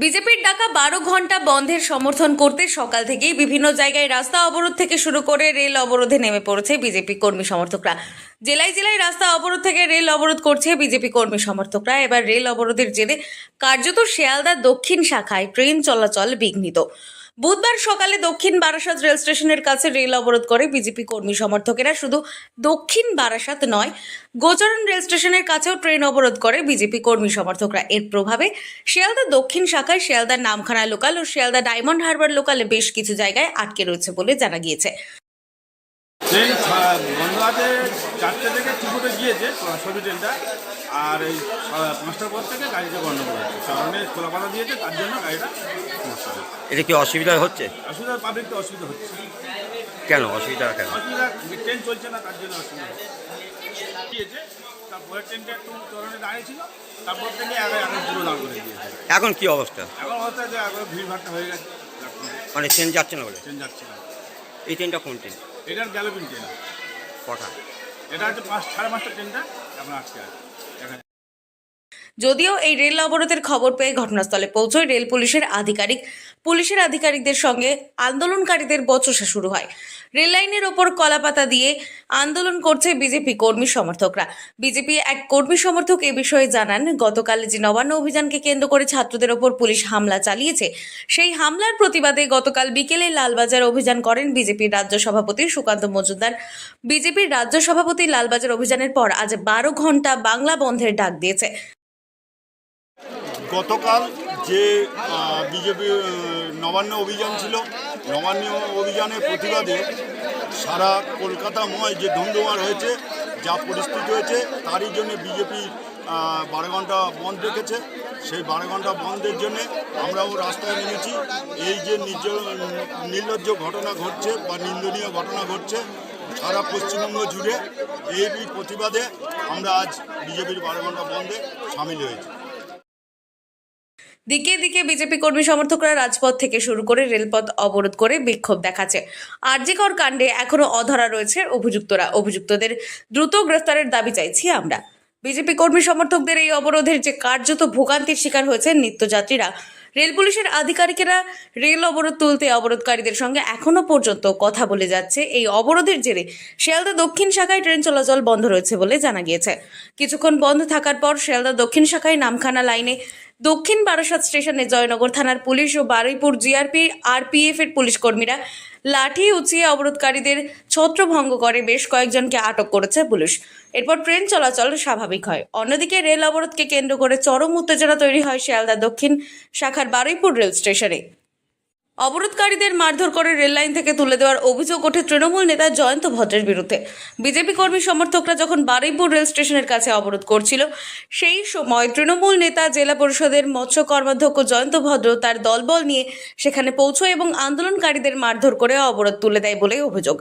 বিজেপির ডাকা 12 ঘন্টা বন্ধের সমর্থন করতে সকাল থেকেই বিভিন্ন জায়গায় রাস্তা অবরোধ থেকে শুরু করে রেল অবরোধে নেমে পড়েছে বিজেপি কর্মী সমর্থকরা। জেলায় জেলায় রাস্তা অবরোধ থেকে রেল অবরোধ করছে বিজেপি কর্মী সমর্থকরা। এবার রেল অবরোধের জেরে কার্যত শিয়ালদা দক্ষিণ শাখায় ট্রেন চলাচল বিঘ্নিত। বুধবার সকালে দক্ষিণ বারাসাত রেল স্টেশনের কাছে রেল অবরোধ করে বিজেপি কর্মী সমর্থকেরা। শুধু দক্ষিণ বারাসাত নয়, গোচরণ রেল স্টেশনের কাছেও ট্রেন অবরোধ করে বিজেপি কর্মী সমর্থকরা। এর প্রভাবে শিয়ালদা দক্ষিণ শাখায় শিয়ালদার নামখানা লোকাল ও শিয়ালদা ডায়মন্ড হারবার লোকালে বেশ কিছু জায়গায় আটকে রয়েছে বলে জানা গিয়েছে। ট্রেন বন্ধ আছে 4টে থেকে ত্রিপুরে গিয়েছে সবই ট্রেনটা, আর এই 5টার পর থেকে গাড়িটা গণ্ডগোল হচ্ছে, কারণে খোলাপাতা দিয়েছে, তার জন্য গাড়িটা সমস্যা হচ্ছে। এটা কি অসুবিধা হচ্ছে? অসুবিধা পাবলিক তো অসুবিধা হচ্ছে। কেন অসুবিধা? কেন অসুবিধা? ট্রেন চলছে না, তার জন্য অসুবিধা দিয়েছে। তারপরে ট্রেনটা একটু চরণে দাঁড়িয়েছিল, তারপর থেকে আগে পুরো দাঁড় করে দিয়েছে। এখন কি অবস্থা? এখন অবস্থা যে আগে ভিড়ভাড়টা হয়ে গেছে, মানে ট্রেন যাচ্ছে না বলে? ট্রেন যাচ্ছে না। এই ট্রেনটা কোন ট্রেন? এটার গ্যালোপিং ট্রেন। কটা? এটা হচ্ছে 5-5:30 ট্রেনটা এখন আজকে আছে। যদিও এই রেল অবরোধের খবর পেয়ে ঘটনাস্থলে পৌঁছয় রেল পুলিশের আধিকারিকদের সঙ্গে আন্দোলনকারীদের বচসা শুরু হয়। রেল লাইনের ওপর কলাপাতা দিয়ে আন্দোলন করছে বিজেপি কর্মী সমর্থকরা। বিজেপি এক কর্মী সমর্থক এ বিষয়ে জানান, গতকাল যে নবান্ন অভিযানকে কেন্দ্র করে ছাত্রদের ওপর পুলিশ হামলা চালিয়েছে, সেই হামলার প্রতিবাদে গতকাল বিকেলে লালবাজার অভিযান করেন বিজেপির রাজ্য সভাপতি সুকান্ত মজুমদার। বিজেপির রাজ্য সভাপতি লালবাজার অভিযানের পর আজ 12 ঘন্টা বাংলা বন্ধের ডাক দিয়েছে। গতকাল যে বিজেপি নবান্ন অভিযান ছিল, নবান্ন অভিযানের প্রতিবাদে সারা কলকাতাময় যে ধুমধুমার হয়েছে, যা পরিস্থিতি হয়েছে, তারই জন্য বিজেপি 12 ঘন্টা বন্ধ রেখেছে। সেই 12 ঘন্টা বন্ধের জন্যে আমরাও রাস্তায় নেমেছি। এই যে নির্লজ্জ ঘটনা ঘটছে বা নিন্দনীয় ঘটনা ঘটছে সারা পশ্চিমবঙ্গ জুড়ে, এই প্রতিবাদে আমরা আজ বিজেপির 12 ঘন্টা বন্ধে সামিল হয়েছি। দিকে দিকে বিজেপি কর্মী সমর্থকরা রাজপথ থেকে শুরু করে রেলপথ অবরোধ করে বিক্ষোভ দেখাচ্ছে। আরজিকর কাণ্ডে এখনো অধরা রয়েছে অভিযুক্তদের দ্রুত গ্রেফতারের দাবি চাইছি আমরা। বিজেপি কর্মী সমর্থকদের এই অবরোধের যে কার্যত ভোগান্তির শিকার হয়েছে নিত্যযাত্রীরা, রেল পুলিশের আধিকারিকেরা রেল অবরোধ তুলতে অবরোধকারীদের সঙ্গে এখনো পর্যন্ত কথা বলে যাচ্ছে। এই অবরোধের জেরে শিয়ালদা দক্ষিণ শাখায় ট্রেন চলাচল বন্ধ রয়েছে বলে জানা গিয়েছে। কিছুক্ষণ বন্ধ থাকার পর শিয়ালদা দক্ষিণ শাখায় নামখানা লাইনে দক্ষিণ বারাসাত স্টেশনে জয়নগর থানার পুলিশ ও বারুইপুর জিআরপি আরপিএফ এর পুলিশ কর্মীরা লাঠি উঁচিয়ে অবরোধকারীদের ছত্রভঙ্গ করে বেশ কয়েকজনকে আটক করেছে পুলিশ। এরপর ট্রেন চলাচল স্বাভাবিক হয়। অন্যদিকে রেল অবরোধকে কেন্দ্র করে চরম উত্তেজনা তৈরি হয় শিয়ালদা দক্ষিণ শাখার বারুইপুর রেল স্টেশনে। অবরোধকারীদের মারধর করে রেল লাইন থেকে তুলে দেওয়ার অভিযোগ ওঠে তৃণমূল নেতা জয়ন্ত ভদ্রের বিরুদ্ধে। বিজেপি কর্মী সমর্থকরা যখন বারুইপুর রেল স্টেশনের কাছে অবরোধ করছিল, সেই সময় তৃণমূল নেতা জেলা পরিষদের মৎস্য কর্মাধ্যক্ষ জয়ন্ত ভদ্র তার দলবল নিয়ে সেখানে পৌঁছয় এবং আন্দোলনকারীদের মারধর করে অবরোধ তুলে দেয় বলে অভিযোগ।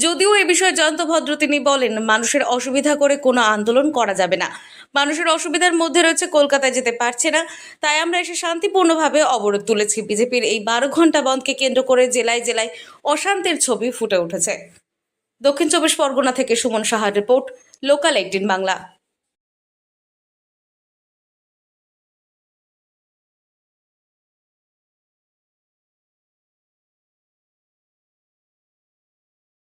যদিও এ বিষয়ে জয়ন্ত ভদ্র তিনি বলেন, মানুষের অসুবিধা করে কোনো আন্দোলন করা যাবে না। মানুষের অসুবিধার মধ্যে রয়েছে, কলকাতায় যেতে পারছে না, তাই আমরা এসে শান্তিপূর্ণভাবে অবরোধ তুলেছি। বিজেপির এই 12 ঘন্টা বন্ধকে কেন্দ্র করে জেলায় জেলায় অশান্তির ছবি ফুটে উঠেছে। দক্ষিণ 24 পরগনা থেকে সুমন সাহার রিপোর্ট, লোকাল 18 বাংলা।